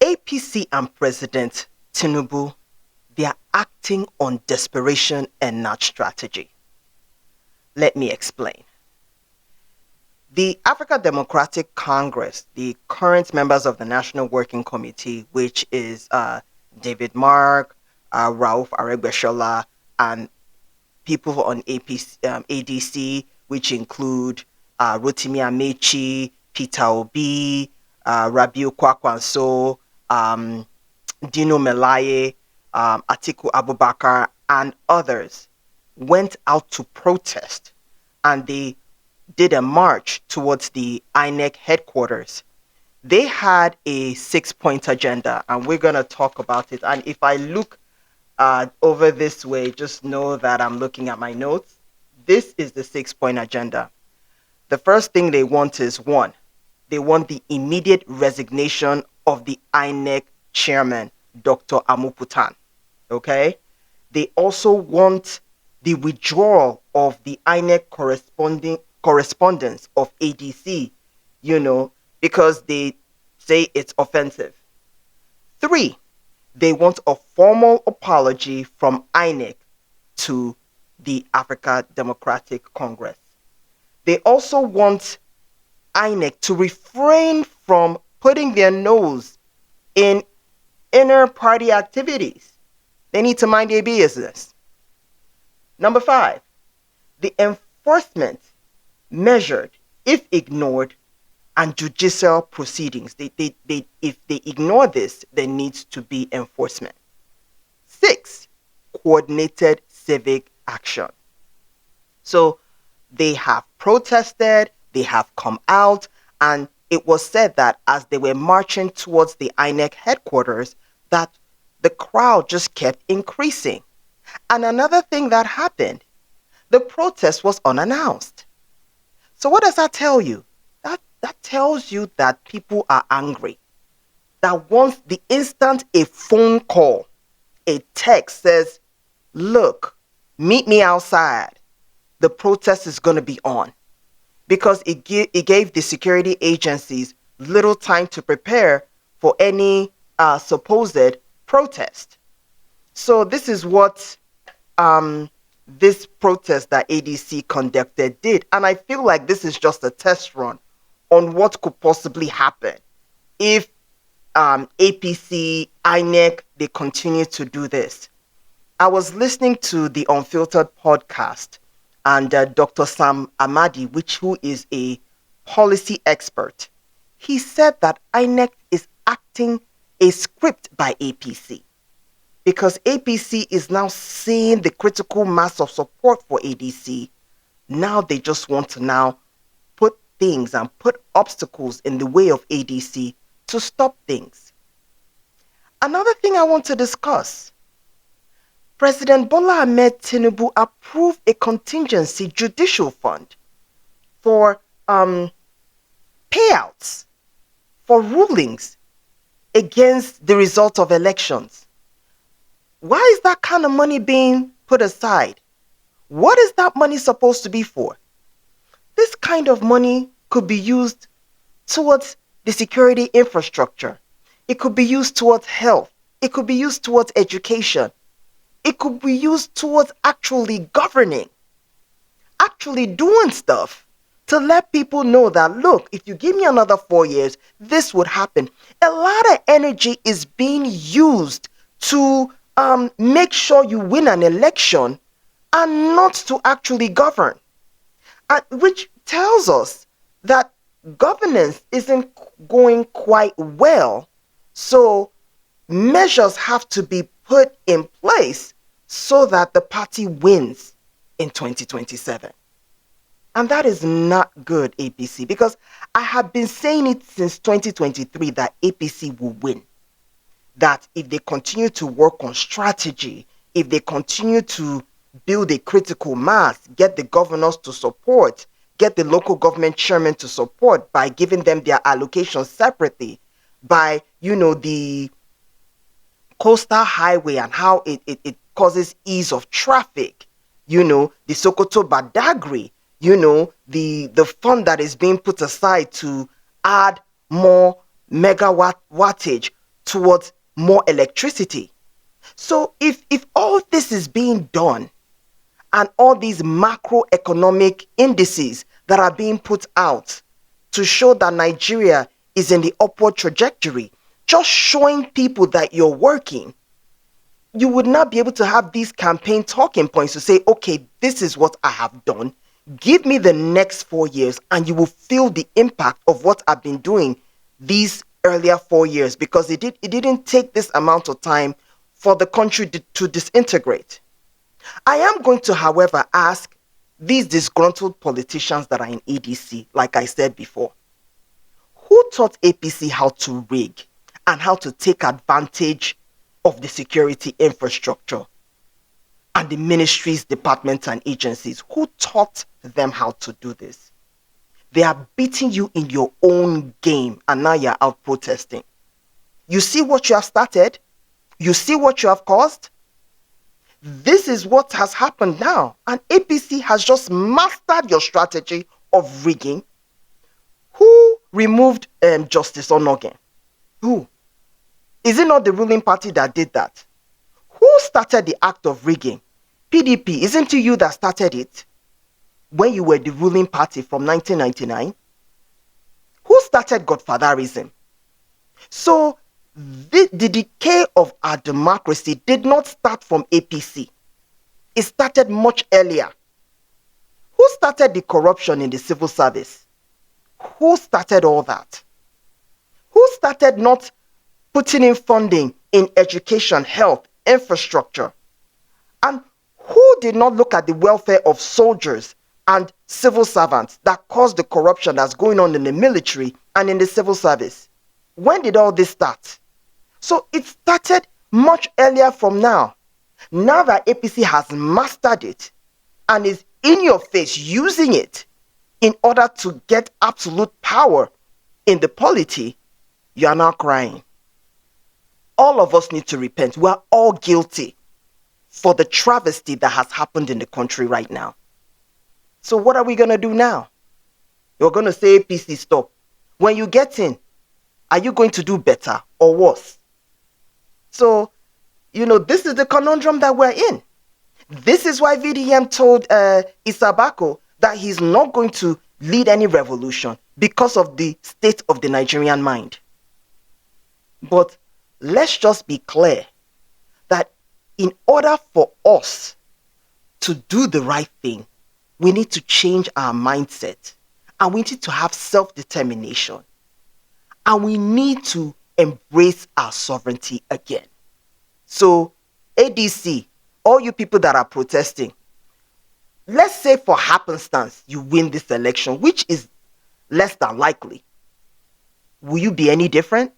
APC and President Tinubu, they are acting on desperation and not strategy. Let me explain. The African Democratic Congress, the current members of the National Working Committee, which is David Mark, Rauf Aregbesola, and people on APC, ADC, which include Rotimi Amechi, Peter Obi, Rabiu Kwankwaso, Dino Melaye, Atiku Abubakar, and others went out to protest, and they did a march towards the INEC headquarters. They had a 6-point agenda, and we're going to talk about it. And if I look over this way, just know that I'm looking at my notes. This is the 6-point agenda. The first thing they want is, one, they want the immediate resignation of the INEC chairman, Dr. Amuputan. Okay? They also want the withdrawal of the INEC correspondence of ADC, because they say it's offensive. 3, they want a formal apology from INEC to the African Democratic Congress. They also want INEC to refrain from putting their nose in inner party activities. They need to mind their business. Number 5, the enforcement measured if ignored and judicial proceedings. If they ignore this, there needs to be enforcement. 6, coordinated civic action. So they have protested, they have come out, and it was said that as they were marching towards the INEC headquarters, that the crowd just kept increasing. And another thing that happened, the protest was unannounced. So what does that tell you? That tells you that people are angry. That once the instant a phone call, a text says, look, meet me outside, the protest is going to be on. Because it gave the security agencies little time to prepare for any supposed protest. So this is what this protest that ADC conducted did. And I feel like this is just a test run on what could possibly happen if APC, INEC, they continue to do this. I was listening to the Unfiltered podcast, and Dr. Sam Amadi, who is a policy expert, he said that INEC is acting a script by APC, because APC is now seeing the critical mass of support for ADC. Now they just want to now put things and put obstacles in the way of ADC to stop things. Another thing I want to discuss, President Bola Ahmed Tinubu approved a contingency judicial fund for payouts for rulings against the result of elections. Why is that kind of money being put aside? What is that money supposed to be for? This kind of money could be used towards the security infrastructure. It could be used towards health. It could be used towards education. It could be used towards actually governing, actually doing stuff to let people know that, look, if you give me another 4 years, this would happen. A lot of energy is being used to make sure you win an election and not to actually govern, which tells us that governance isn't going quite well. So measures have to be put in place so that the party wins in 2027. And that is not good, APC, because I have been saying it since 2023 that APC will win. That if they continue to work on strategy, if they continue to build a critical mass, get the governors to support, get the local government chairmen to support by giving them their allocations separately, by, the coastal highway and how it causes ease of traffic, the Sokoto Badagry, the fund that is being put aside to add more megawatt wattage towards more electricity. So if all this is being done and all these macroeconomic indices that are being put out to show that Nigeria is in the upward trajectory, just showing people that you're working, you would not be able to have these campaign talking points to say, okay, this is what I have done. Give me the next 4 years and you will feel the impact of what I've been doing these earlier 4 years, because it didn't take this amount of time for the country to disintegrate. I am going to, however, ask these disgruntled politicians that are in ADC, like I said before, who taught APC how to rig and how to take advantage of the security infrastructure and the ministries, departments, and agencies? Who taught them how to do this? They are beating you in your own game, and now you're out protesting. You see what you have started? You see what you have caused? This is what has happened now, and APC has just mastered your strategy of rigging. Who removed Justice Onogen? Who? Is it not the ruling party that did that? Who started the act of rigging? PDP. Isn't it you that started it when you were the ruling party from 1999? Who started godfatherism? So the decay of our democracy did not start from APC. It started much earlier. Who started the corruption in the civil service? Who started all that? Who started not putting in funding in education, health, infrastructure? And who did not look at the welfare of soldiers and civil servants that caused the corruption that's going on in the military and in the civil service? When did all this start? So it started much earlier from now. Now that APC has mastered it and is in your face using it in order to get absolute power in the polity, you are now crying. All of us need to repent. We are all guilty for the travesty that has happened in the country right now. So what are we going to do now? You're going to say APC stop. When you get in, are you going to do better or worse? So, this is the conundrum that we're in. This is why VDM told Isabako that he's not going to lead any revolution because of the state of the Nigerian mind. But let's just be clear that in order for us to do the right thing, we need to change our mindset, and we need to have self-determination, and we need to embrace our sovereignty again. So, ADC, all you people that are protesting, let's say for happenstance you win this election, which is less than likely. Will you be any different?